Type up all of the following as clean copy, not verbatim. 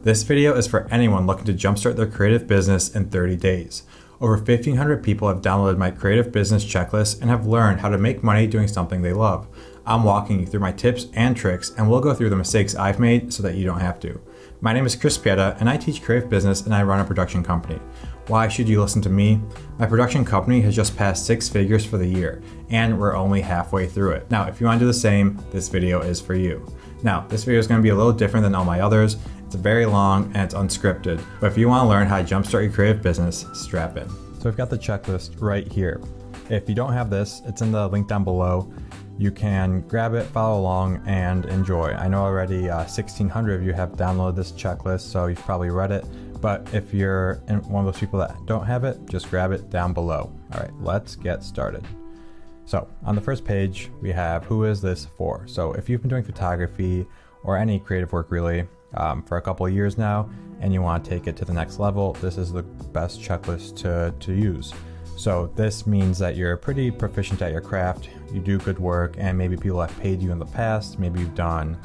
This video is for anyone looking to jumpstart their creative business in 30 days. Over 1,500 people have downloaded my creative business checklist and have learned how to make money doing something they love. I'm walking you through my tips and tricks, and we'll go through the mistakes I've made so that you don't have to. My name is Chris Pieta, and I teach creative business and I run a production company. Why should you listen to me? My production company has just passed 6 figures for the year, and we're only halfway through it. Now, if you want to do the same, this video is for you. Now, this video is going to be a little different than all my others. It's very long and it's unscripted, but if you want to learn how to jumpstart your creative business, strap in. So I've got the checklist right here. If you don't have this, it's in the link down below. You can grab it, follow along, and enjoy. I know already 1,600 of you have downloaded this checklist, so you've probably read it. But if you're one of those people that don't have it, just grab it down below. All right, let's get started. So on the first page, we have who is this for? So if you've been doing photography or any creative work really for a couple of years now, and you want to take it to the next level, this is the best checklist to use. So this means that you're pretty proficient at your craft, you do good work, and maybe people have paid you in the past. Maybe you've done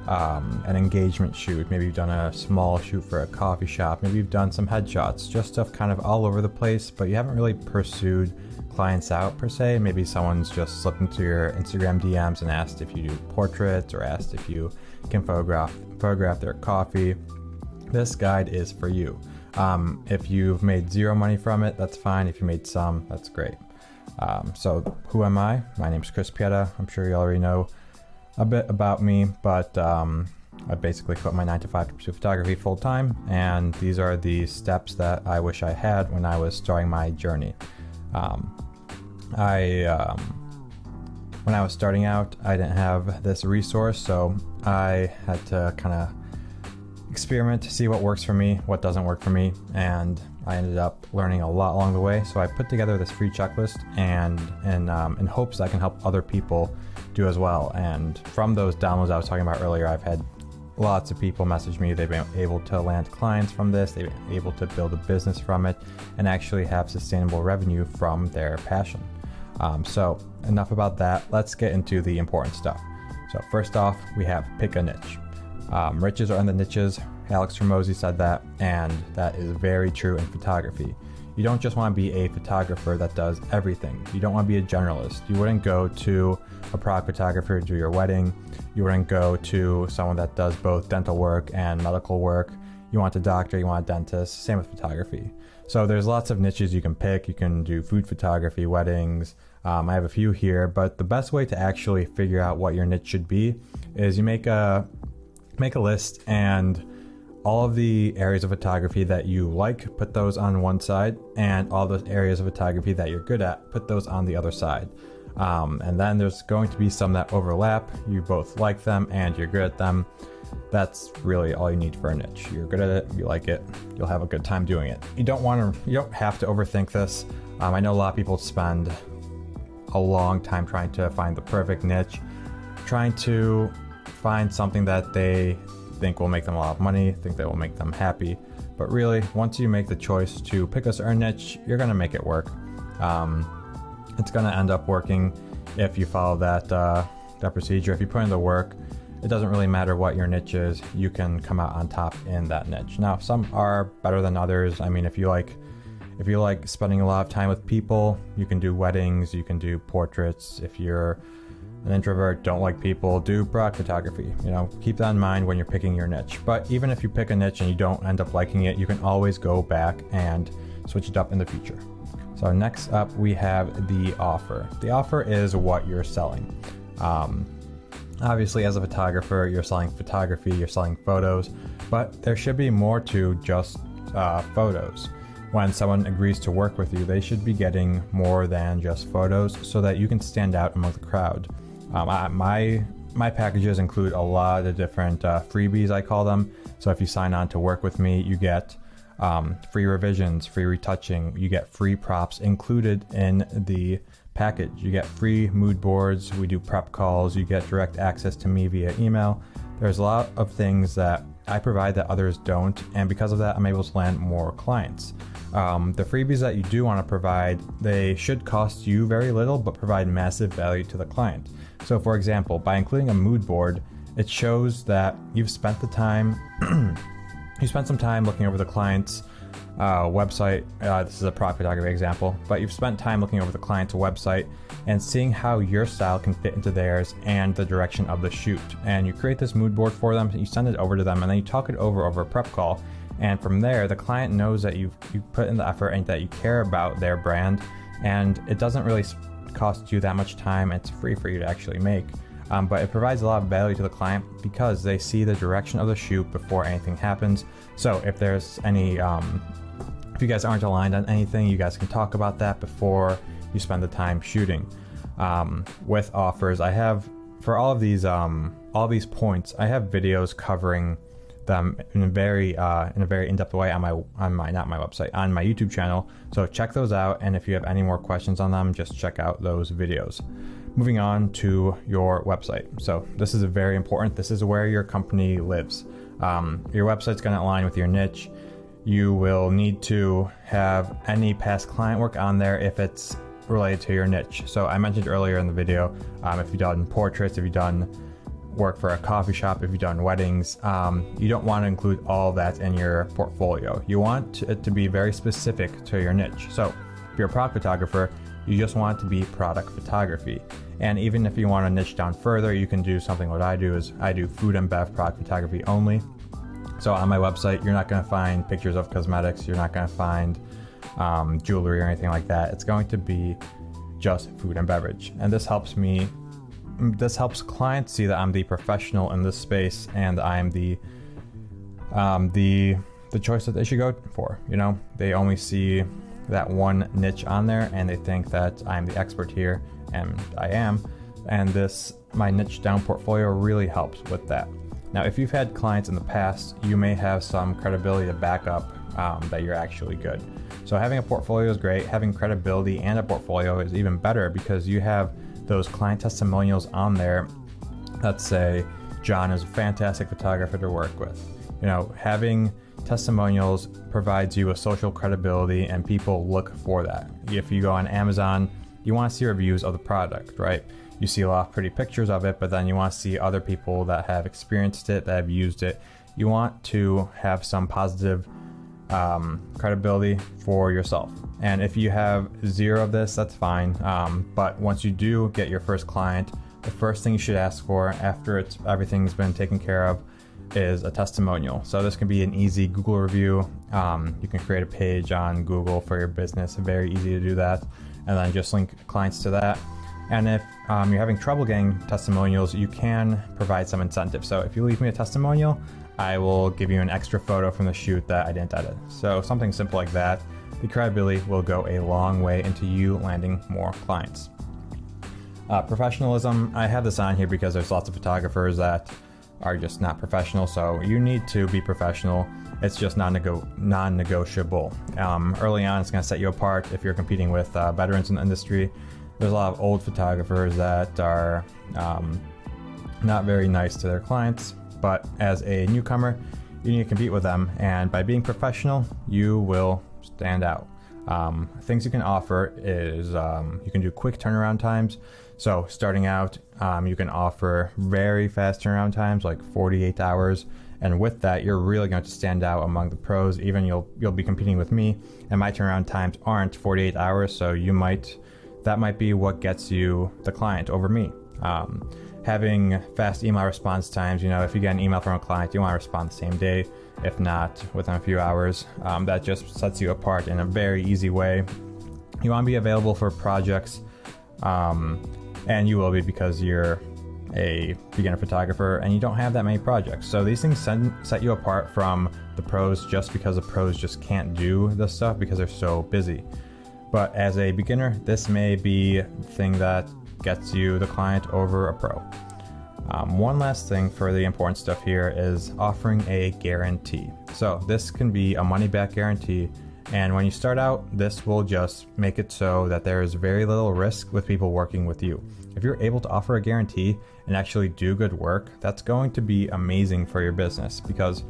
an engagement shoot, maybe you've done a small shoot for a coffee shop, maybe you've done some headshots, just stuff kind of all over the place, but you haven't really pursued clients out per se. Maybe someone's just slipped into your Instagram DMs and asked if you do portraits or asked if you can photograph their coffee. This guide is for you. If you've made zero money from it, that's fine. If you made some, that's great. So who am I? My name's Chris Pieta. I'm sure you already know a bit about me, but I basically quit my 9-to-5 to pursue photography full time, and these are the steps that I wish I had when I was starting my journey. When I was starting out, I didn't have this resource, so I had to kind of experiment to see what works for me, what doesn't work for me, and I ended up learning a lot along the way. So I put together this free checklist, and in hopes that I can help other people do as well. And from those downloads I was talking about earlier, I've had lots of people message me. They've been able to land clients from this, they've been able to build a business from it, and actually have sustainable revenue from their passion. So enough about that, let's get into the important stuff. So first off, we have pick a niche. Riches are in the niches. Alex Hormozi said that, and that is very true in photography. You don't just want to be a photographer that does everything. You don't want to be a generalist. You wouldn't go to a product photographer to do your wedding. You wouldn't go to someone that does both dental work and medical work. You want a doctor, you want a dentist, same with photography. So there's lots of niches you can pick. You can do food photography, weddings. I have a few here, but the best way to actually figure out what your niche should be is you make a list, and all of the areas of photography that you like, put those on one side, and all those areas of photography that you're good at, put those on the other side. And then there's going to be some that overlap. You both like them and you're good at them. That's really all you need for a niche. You're good at it, you like it, you'll have a good time doing it. You don't have to overthink this. I know a lot of people spend a long time trying to find the perfect niche, trying to find something that they think will make them a lot of money, think that will make them happy. But really, once you make the choice to pick a certain niche, you're going to make it work. It's going to end up working if you follow that procedure. If you put in the work, it doesn't really matter what your niche is, you can come out on top in that niche. Now, some are better than others. I mean, if you like spending a lot of time with people, you can do weddings, you can do portraits. If you're an introvert, don't like people, do product photography. Keep that in mind when you're picking your niche. But even if you pick a niche and you don't end up liking it, you can always go back and switch it up in the future. So next up, we have the offer. The offer is what you're selling. Obviously, as a photographer, you're selling photography, you're selling photos, but there should be more to just photos. When someone agrees to work with you, they should be getting more than just photos so that you can stand out among the crowd. My packages include a lot of different freebies, I call them. So if you sign on to work with me, you get free revisions, free retouching, you get free props included in the package. You get free mood boards, we do prep calls, you get direct access to me via email. There's a lot of things that I provide that others don't, and because of that, I'm able to land more clients. The freebies that you do want to provide, they should cost you very little, but provide massive value to the client. So for example, by including a mood board, it shows that you've spent the time you spent some time looking over the client's website. This is a product photography example, but you've spent time looking over the client's website and seeing how your style can fit into theirs and the direction of the shoot. And you create this mood board for them, you send it over to them, and then you talk it over a prep call. And from there, the client knows that you put in the effort and that you care about their brand, and it doesn't really cost you that much time. It's free for you to actually make. But it provides a lot of value to the client because they see the direction of the shoot before anything happens. So if there's any, if you guys aren't aligned on anything, you guys can talk about that before you spend the time shooting. With offers, I have, for all these points, I have videos covering them in a very in-depth way on my YouTube channel. So check those out, and if you have any more questions on them, just check out those videos. Moving on to your website. So this is very important. This is where your company lives. Your website's going to align with your niche. You will need to have any past client work on there if it's related to your niche. So I mentioned earlier in the video, if you've done portraits, if you've done work for a coffee shop, if you've done weddings, you don't want to include all that in your portfolio. You want it to be very specific to your niche. So if you're a product photographer, you just want it to be product photography. And even if you want to niche down further, you can do something. What I do is I do food and bev product photography only. So on my website, you're not going to find pictures of cosmetics. You're not going to find jewelry or anything like that. It's going to be just food and beverage. And this helps clients see that I'm the professional in this space, and I'm the choice that they should go for. You know, they only see that one niche on there and they think that I'm the expert here, and I am. And this, my niche down portfolio, really helps with that. Now, if you've had clients in the past, you may have some credibility to back up that you're actually good. So having a portfolio is great. Having credibility and a portfolio is even better because you have those client testimonials on there that say, John is a fantastic photographer to work with. You know, having testimonials provides you a social credibility, and people look for that. If you go on Amazon, you want to see reviews of the product, right? You see a lot of pretty pictures of it, but then you want to see other people that have experienced it, that have used it. You want to have some positive credibility for yourself. And if you have zero of this, that's fine. But once you do get your first client, the first thing you should ask for after everything's been taken care of is a testimonial. So this can be an easy Google review. You can create a page on Google for your business. Very easy to do that. And then just link clients to that. And if you're having trouble getting testimonials, you can provide some incentive. So if you leave me a testimonial, I will give you an extra photo from the shoot that I didn't edit. So something simple like that. The credibility will go a long way into you landing more clients. Professionalism, I have this on here because there's lots of photographers that are just not professional, so you need to be professional. It's just non-negotiable. Early on, it's going to set you apart if you're competing with veterans in the industry. There's a lot of old photographers that are not very nice to their clients, but as a newcomer, you need to compete with them, and by being professional, you will stand out. Things you can offer is you can do quick turnaround times. So starting out, you can offer very fast turnaround times, like 48 hours. And with that, you're really going to stand out among the pros. Even you'll be competing with me, and my turnaround times aren't 48 hours. So that might be what gets you the client over me. Having fast email response times, if you get an email from a client, you want to respond the same day, if not within a few hours. That just sets you apart in a very easy way. You want to be available for projects, and you will be because you're a beginner photographer and you don't have that many projects. So these things set you apart from the pros, just because the pros just can't do this stuff because they're so busy. But as a beginner, this may be the thing that gets you the client over a pro. One last thing for the important stuff here is offering a guarantee. So this can be a money-back guarantee, and when you start out, this will just make it so that there is very little risk with people working with you. If you're able to offer a guarantee and actually do good work, that's going to be amazing for your business, because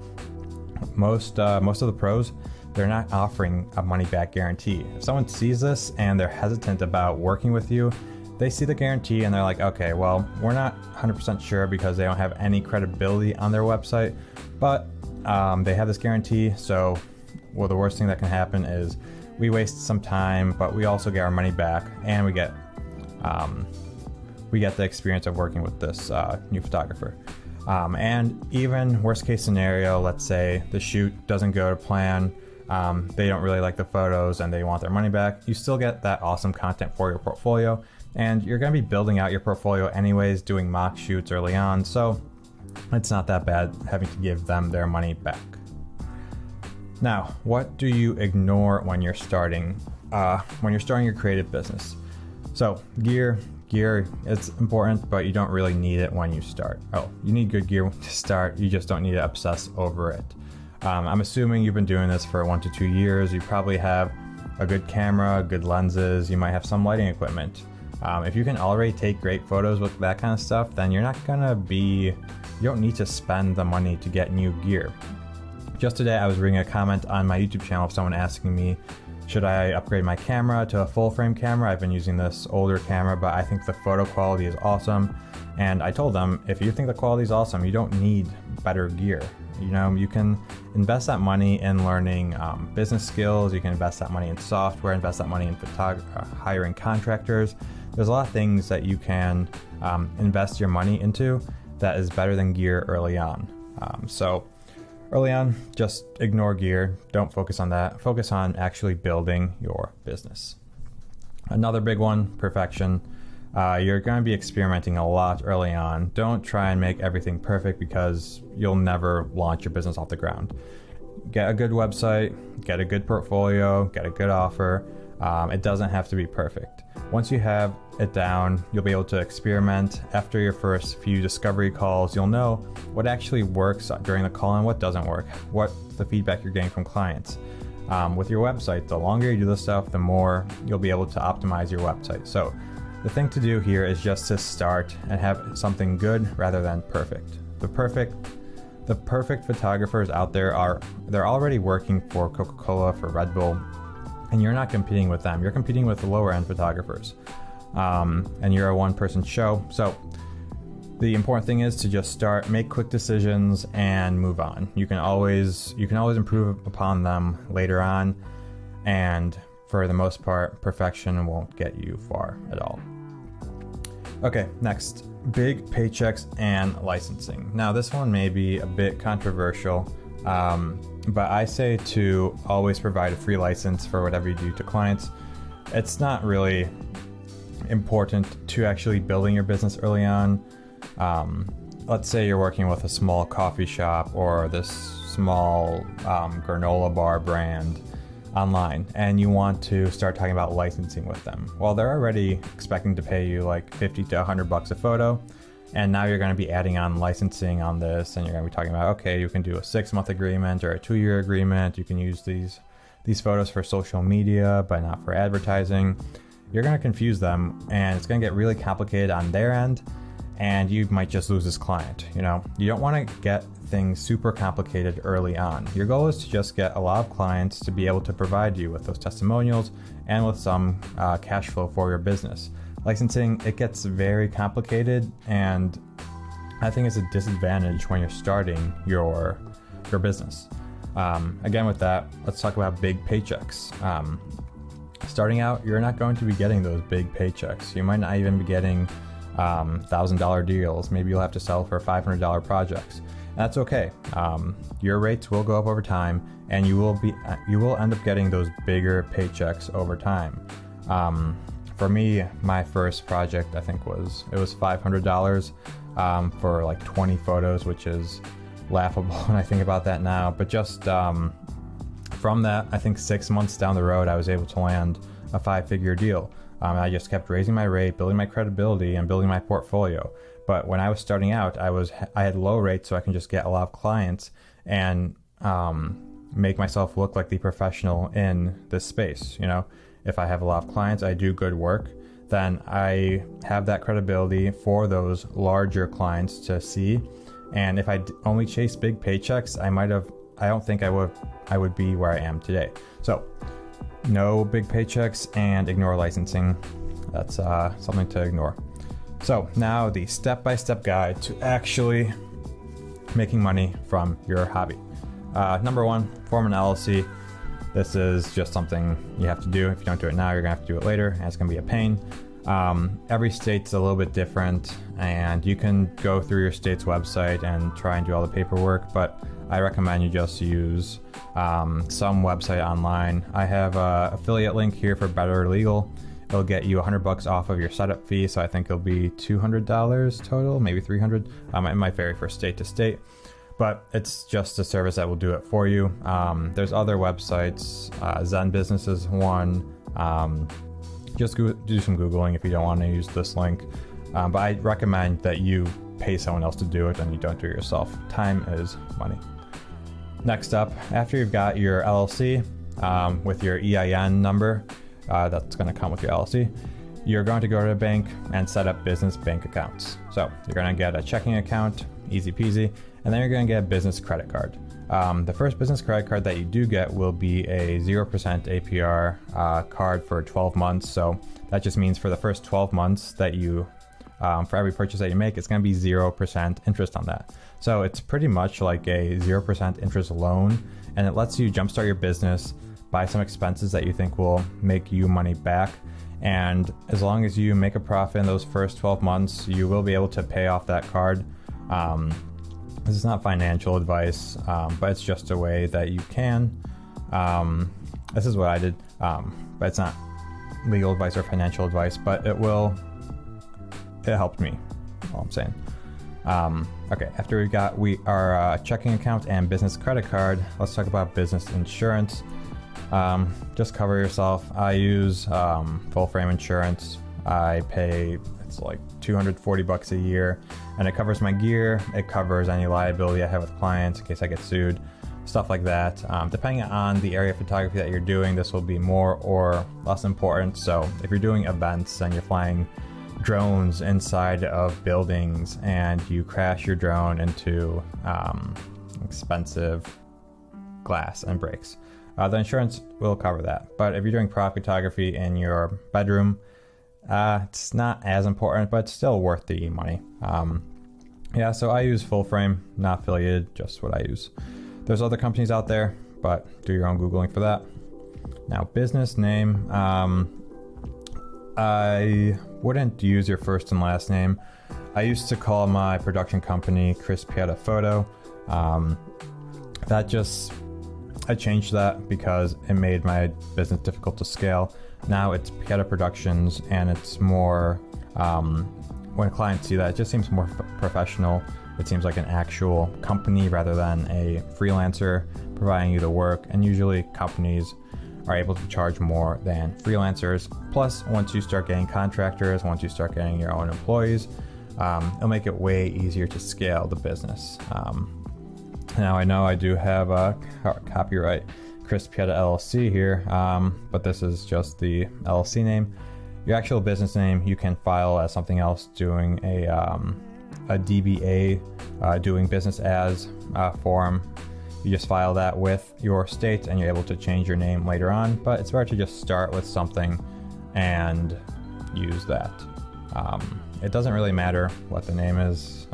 most of the pros, they're not offering a money-back guarantee. If someone sees this and they're hesitant about working with you, they see the guarantee and they're like, okay, well, we're not 100% sure because they don't have any credibility on their website, but they have this guarantee. So, well, the worst thing that can happen is we waste some time, but we also get our money back, and we get the experience of working with this new photographer. And even worst case scenario, let's say the shoot doesn't go to plan, they don't really like the photos and they want their money back, you still get that awesome content for your portfolio, and you're going to be building out your portfolio anyways, doing mock shoots early on, so it's not that bad having to give them their money back. Now, what do you ignore when you're starting your creative business? So gear, it's important, but you don't really need it when you start. Oh, you need good gear to start, you just don't need to obsess over it. I'm assuming you've been doing this for 1 to 2 years. You probably have a good camera, good lenses, you might have some lighting equipment. If you can already take great photos with that kind of stuff, then you don't need to spend the money to get new gear. Just today I was reading a comment on my YouTube channel of someone asking me, should I upgrade my camera to a full frame camera? I've been using this older camera, but I think the photo quality is awesome. And I told them, if you think the quality is awesome, you don't need better gear. You can invest that money in learning business skills, you can invest that money in software, invest that money in hiring contractors. There's a lot of things that you can invest your money into that is better than gear early on. So early on, just ignore gear. Don't focus on that. Focus on actually building your business. Another big one, perfection. You're going to be experimenting a lot early on. Don't try and make everything perfect because you'll never launch your business off the ground. Get a good website, get a good portfolio, get a good offer. It doesn't have to be perfect. Once you have it down, you'll be able to experiment. After your first few discovery calls, you'll know what actually works during the call and what doesn't work, what's the feedback you're getting from clients. With your website, the longer you do this stuff, the more you'll be able to optimize your website. So the thing to do here is just to start and have something good rather than perfect. The perfect photographers out there they're already working for Coca-Cola, for Red Bull, and you're not competing with them. You're competing with the lower end photographers. And you're a one-person show. So the important thing is to just start, make quick decisions, and move on. You can always improve upon them later on, and for the most part, perfection won't get you far at all. Okay, next, big paychecks and licensing. Now this one may be a bit controversial, but I say to always provide a free license for whatever you do to clients. It's not really important to actually building your business early on. Let's say you're working with a small coffee shop or this small granola bar brand online, and you want to start talking about licensing with them. Well, they're already expecting to pay you like $50 to $100 a photo, and now you're going to be adding on licensing on this, and you're going to be talking about, okay, you can do a 6-month agreement or a 2-year agreement. You can use these photos for social media, but not for advertising. You're going to confuse them, and it's going to get really complicated on their end, and you might just lose this client. You don't want to get things super complicated early on. Your goal is to just get a lot of clients to be able to provide you with those testimonials and with some cash flow for your business. Licensing, it gets very complicated, and I think it's a disadvantage when you're starting your business. Again, with that, let's talk about big paychecks. Starting out, you're not going to be getting those big paychecks. You might not even be getting $1,000 deals. Maybe you'll have to sell for $500 projects. That's okay. Your rates will go up over time, and you will end up getting those bigger paychecks over time. For me, my first project, I think it was $500 for like 20 photos, which is laughable when I think about that now. But just from that, I think 6 months down the road, I was able to land a 5-figure deal. I just kept raising my rate, building my credibility, and building my portfolio. But when I was starting out, I had low rates, so I can just get a lot of clients and make myself look like the professional in this space. If I have a lot of clients, I do good work, then I have that credibility for those larger clients to see. And if I only chase big paychecks, I don't think I would be where I am today. So no big paychecks and ignore licensing. That's something to ignore. So now the step-by-step guide to actually making money from your hobby. Number one, form an LLC. This is just something you have to do. If you don't do it now, you're gonna have to do it later, and it's gonna be a pain. Every state's a little bit different, and you can go through your state's website and try and do all the paperwork, but I recommend you just use some website online. I have an affiliate link here for Better Legal. It'll get you $100 off of your setup fee, so I think it'll be $200 total, maybe $300. It might vary for state to state, but it's just a service that will do it for you. There's other websites. Zen Business is one. Just do some Googling if you don't want to use this link. But I recommend that you pay someone else to do it and you don't do it yourself. Time is money. Next up, after you've got your LLC with your EIN number, that's going to come with your LLC, you're going to go to a bank and set up business bank accounts. So you're going to get a checking account, easy peasy, and then you're going to get a business credit card. The first business credit card that you do get will be a 0% APR card for 12 months. So that just means for the first 12 months that you, for every purchase that you make, it's going to be 0% interest on that. So it's pretty much like a 0% interest loan, and it lets you jumpstart your business, buy some expenses that you think will make you money back. And as long as you make a profit in those first 12 months, you will be able to pay off that card. This is not financial advice, but it's just a way that you can. This is what I did, but it's not legal advice or financial advice, but it helped me, all I'm saying. Okay, after we got our checking account and business credit card, let's talk about business insurance. Just cover yourself. I use full frame insurance. I pay, it's like $240 a year, and it covers my gear. It covers any liability I have with clients in case I get sued, stuff like that. Depending on the area of photography that you're doing, this will be more or less important. So if you're doing events and you're flying drones inside of buildings and you crash your drone into expensive glass and breaks, the insurance will cover that. But if you're doing product photography in your bedroom, it's not as important, but it's still worth the money. Yeah, so I use full frame, not affiliated, just what I use. There's other companies out there, but do your own Googling for that. Now, business name, I wouldn't use your first and last name. I used to call my production company Chris Pieta Photo. I changed that because it made my business difficult to scale. Now it's Pieta Productions, and it's more, when clients see that, it just seems more professional. It seems like an actual company rather than a freelancer providing you the work, and usually companies are able to charge more than freelancers. Plus, once you start getting contractors, once you start getting your own employees, it'll make it way easier to scale the business. Now I know I do have a copyright Chris Pieta LLC here, but this is just the LLC name. Your actual business name you can file as something else, doing a DBA, doing business as form. You just file that with your state and you're able to change your name later on, but it's better to just start with something and use that. It doesn't really matter what the name is.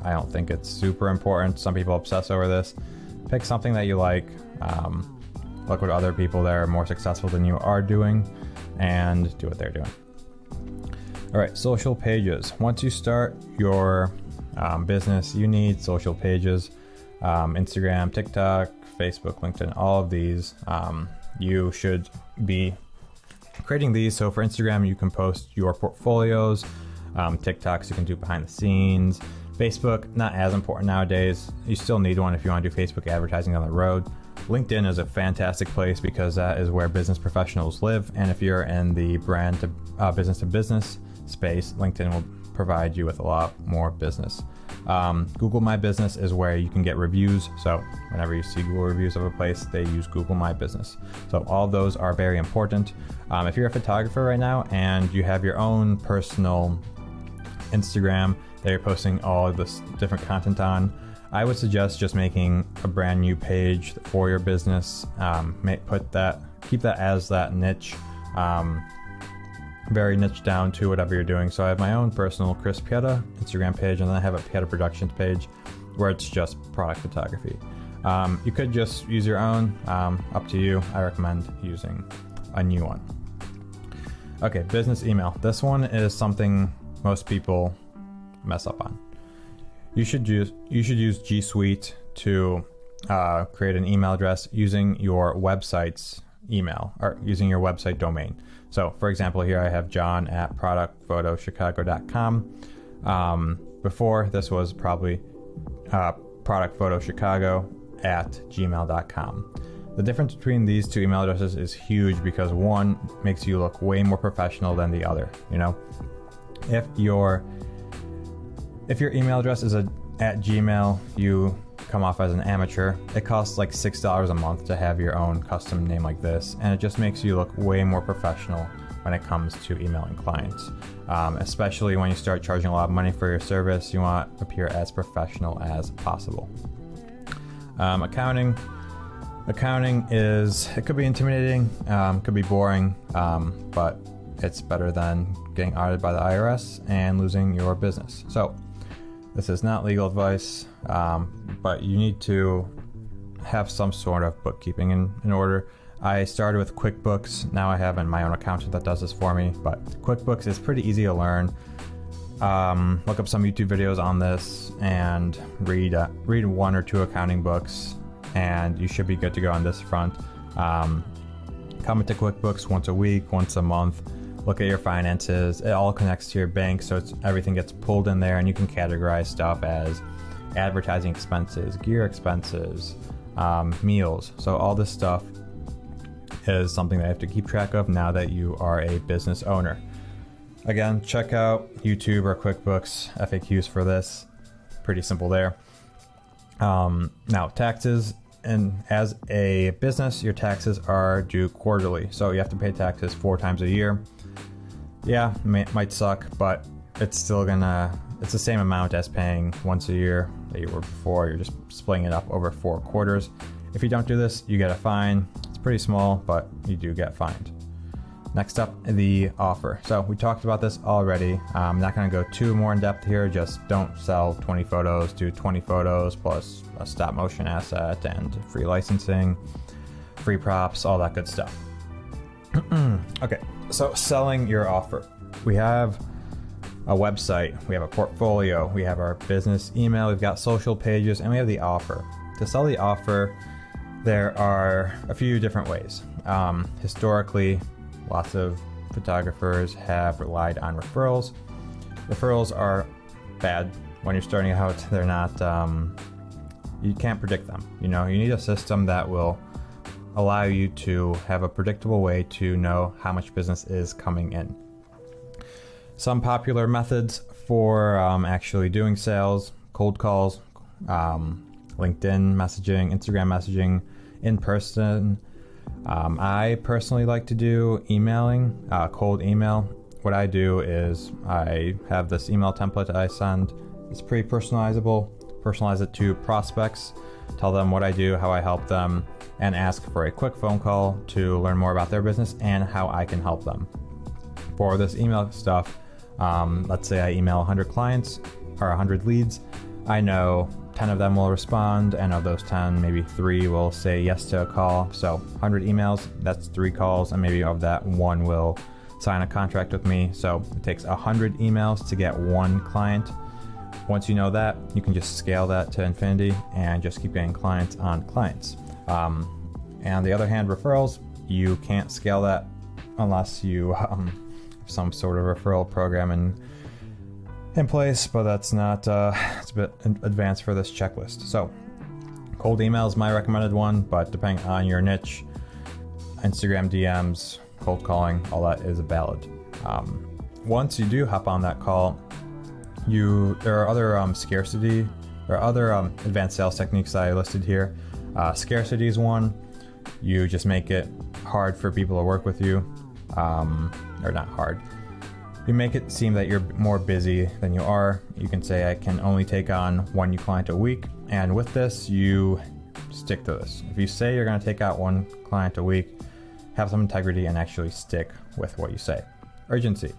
I don't think it's super important. Some people obsess over this. Pick something that you like. Look what other people that are more successful than you are doing and do what they're doing. All right, social pages. Once you start your business, you need social pages. Instagram, TikTok, Facebook, LinkedIn, all of these. You should be creating these. So for Instagram, you can post your portfolios. TikToks, you can do behind the scenes. Facebook, not as important nowadays. You still need one if you want to do Facebook advertising on the road. LinkedIn is a fantastic place because that is where business professionals live. And if you're in the brand to business to business space, LinkedIn will provide you with a lot more business. Google My Business is where you can get reviews. So whenever you see Google reviews of a place, they use Google My Business. So all of those are very important. If you're a photographer right now and you have your own personal Instagram that you're posting all of this different content on, I would suggest just making a brand new page for your business. Keep that as that niche, very niche down to whatever you're doing. So I have my own personal Chris Pieta Instagram page, and then I have a Pieta Productions page where it's just product photography. You could just use your own, up to you. I recommend using a new one. Okay, business email. This one is something most people mess up on. You should use G Suite to create an email address using your website's email or using your website domain. So for example, here I have john@productphotochicago.com. Before this was probably productphotochicago@gmail.com. The difference between these two email addresses is huge because one makes you look way more professional than the other. You know, if your email address is at Gmail, you come off as an amateur. It costs like $6 a month to have your own custom name like this, and it just makes you look way more professional when it comes to emailing clients. Especially when you start charging a lot of money for your service, you want to appear as professional as possible. Accounting is, it could be intimidating, could be boring, but it's better than getting audited by the IRS and losing your business. So this is not legal advice, but you need to have some sort of bookkeeping in order. I started with QuickBooks. Now I have my own accountant that does this for me, but QuickBooks is pretty easy to learn. Look up some YouTube videos on this and read 1 or 2 accounting books, and you should be good to go on this front. Come into QuickBooks once a week, once a month. Look at your finances. It all connects to your bank, so everything gets pulled in there, and you can categorize stuff as advertising expenses, gear expenses, meals. So all this stuff is something that you have to keep track of now that you are a business owner. Again, check out YouTube or QuickBooks FAQs for this. Pretty simple there. Now, taxes. And as a business, your taxes are due quarterly. So you have to pay taxes 4 times a year. Yeah, might suck, but it's still it's the same amount as paying once a year that you were before. You're just splitting it up over 4 quarters. If you don't do this, you get a fine. It's pretty small, but you do get fined. Next up, the offer. So we talked about this already. I'm not going to go too more in depth here. Just don't sell 20 photos. Do 20 photos plus a stop motion asset and free licensing, free props, all that good stuff. Okay, so selling your offer. We have a website, we have a portfolio, we have our business email, we've got social pages, and we have the offer. To sell the offer, there are a few different ways. Historically, lots of photographers have relied on referrals. Referrals are bad when you're starting out. They're not, you can't predict them. You know, you need a system that will allow you to have a predictable way to know how much business is coming in. Some popular methods for actually doing sales: cold calls, LinkedIn messaging, Instagram messaging, in person. I personally like to do emailing, cold email. What I do is I have this email template that I send. It's pretty personalizable. Personalize it to prospects, tell them what I do, how I help them, and ask for a quick phone call to learn more about their business and how I can help them. For this email stuff, let's say I email 100 clients or 100 leads. I know 10 of them will respond, and of those 10, maybe 3 will say yes to a call. So 100 emails, that's 3 calls, and maybe of that 1 will sign a contract with me. So it takes 100 emails to get 1 client. Once you know that, you can just scale that to infinity and just keep getting clients on clients. And on the other hand, referrals, you can't scale that unless you have some sort of referral program in place, but that's not, it's a bit advanced for this checklist. So cold email is my recommended one, but depending on your niche, Instagram DMs, cold calling, all that is valid. Once you do hop on that call, there are other scarcity or other advanced sales techniques that I listed here. Scarcity is one. You just make it hard for people to work with you, or not hard. You make it seem that you're more busy than you are. You can say, I can only take on 1 new client a week. And with this, you stick to this. If you say you're going to take out 1 client a week, have some integrity and actually stick with what you say. Urgency.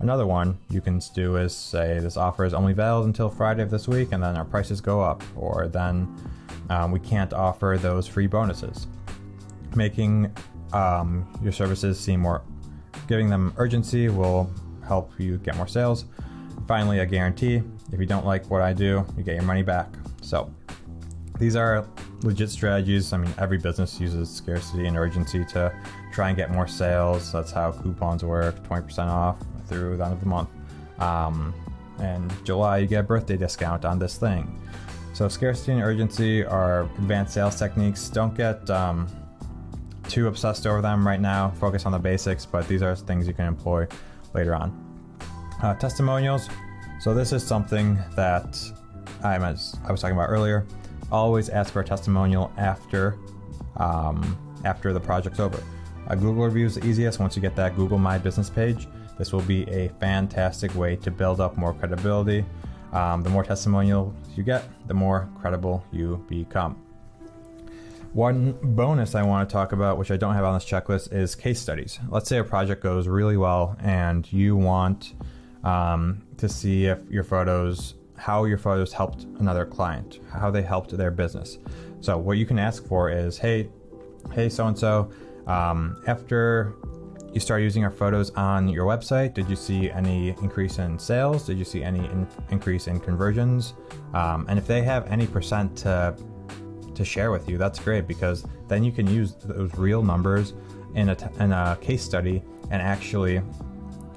Another one you can do is say this offer is only valid until Friday of this week, and then our prices go up, or then we can't offer those free bonuses. Making your services seem more, giving them urgency will help you get more sales. Finally, a guarantee. If you don't like what I do, you get your money back. So these are legit strategies. I mean, every business uses scarcity and urgency to try and get more sales. That's how coupons work, 20% off through the end of the month. And July, you get a birthday discount on this thing. So scarcity and urgency are advanced sales techniques. Don't get too obsessed over them right now. Focus on the basics, but these are things you can employ later on. Testimonials. So this is something that I was talking about earlier. Always ask for a testimonial after the project's over. Google review is the easiest. Once you get that Google My Business page, this will be a fantastic way to build up more credibility. The more testimonials you get, the more credible you become. One bonus I want to talk about, which I don't have on this checklist, is case studies. Let's say a project goes really well and you want to see if how your photos helped another client, how they helped their business. So what you can ask for is, hey, so-and-so, after you start using our photos on your website, did you see any increase in sales? Did you see any increase in conversions? And if they have any percent to share with you, that's great, because then you can use those real numbers in a case study and actually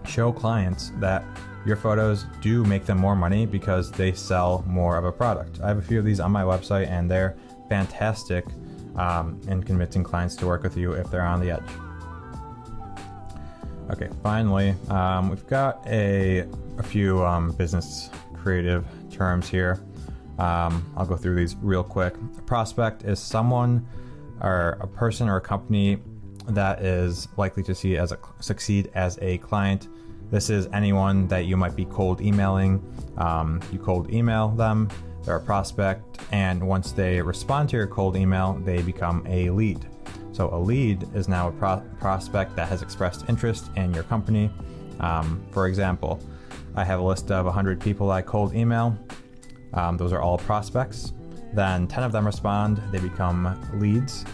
show clients that your photos do make them more money because they sell more of a product. I have a few of these on my website, and they're fantastic in convincing clients to work with you if they're on the edge. Okay, finally, we've got a few business creative terms here. I'll go through these real quick. A prospect is someone or a person or a company that is likely to succeed as a client. This is anyone that you might be cold emailing. You cold email them, they're a prospect, and once they respond to your cold email, they become a lead. So a lead is now a prospect that has expressed interest in your company. For example, I have a list of 100 people I cold email. Those are all prospects. Then 10 of them respond, they become leads.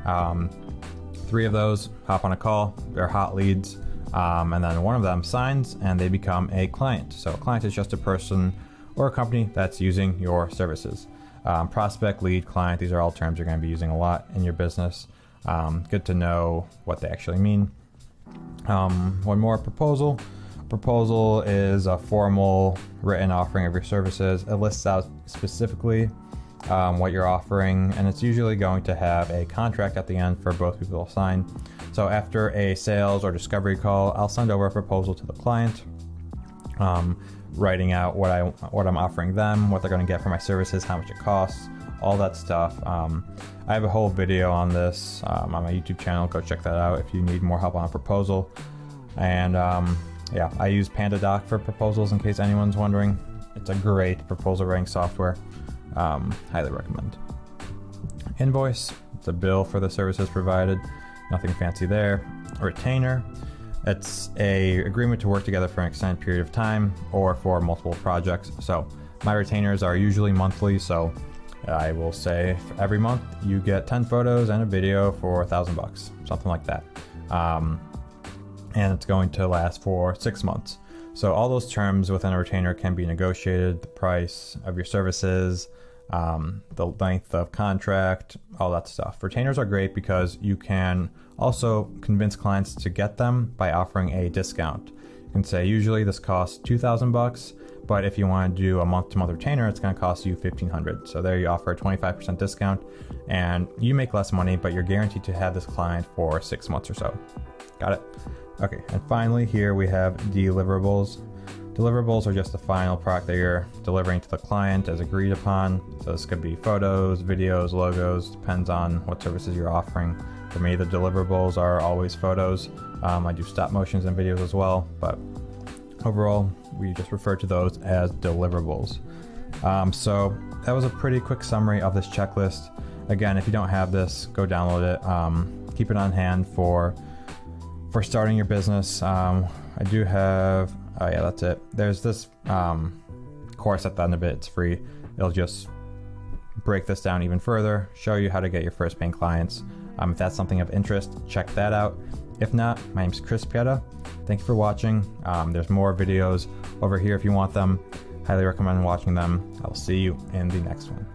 3 of those hop on a call, they're hot leads. And then 1 of them signs and they become a client. So a client is just a person or a company that's using your services. Prospect, lead, client, these are all terms you're going to be using a lot in your business. Good to know what they actually mean. One more, proposal. Proposal is a formal written offering of your services. It lists out specifically what you're offering, and it's usually going to have a contract at the end for both people to sign. So after a sales or discovery call, I'll send over a proposal to the client, writing out what I'm offering them, what they're going to get for my services, how much it costs, all that stuff. I have a whole video on this on my YouTube channel. Go check that out if you need more help on a proposal. And yeah, I use PandaDoc for proposals in case anyone's wondering. It's a great proposal writing software. Highly recommend. Invoice, it's a bill for the services provided. Nothing fancy there. A retainer, it's a agreement to work together for an extended period of time or for multiple projects. So my retainers are usually monthly, so I will say every month you get 10 photos and a video for $1,000, something like that. And it's going to last for 6 months. So all those terms within a retainer can be negotiated, the price of your services, the length of contract, all that stuff. Retainers are great because you can also convince clients to get them by offering a discount. You can say, usually this costs $2,000, but if you want to do a month-to-month retainer, it's going to cost you $1,500. So there you offer a 25% discount, and you make less money, but you're guaranteed to have this client for 6 months or so. Got it? Okay, and finally here we have deliverables. Deliverables are just the final product that you're delivering to the client as agreed upon. So this could be photos, videos, logos, depends on what services you're offering. For me, the deliverables are always photos. I do stop motions and videos as well, but overall, we just refer to those as deliverables. So that was a pretty quick summary of this checklist. Again, if you don't have this, go download it. Keep it on hand for starting your business. I do have Oh yeah, that's it. There's this course at the end of it. It's free. It'll just break this down even further, show you how to get your first paying clients. If that's something of interest, check that out. If not, my name's Chris Pieta. Thank you for watching. There's more videos over here if you want them. Highly recommend watching them. I'll see you in the next one.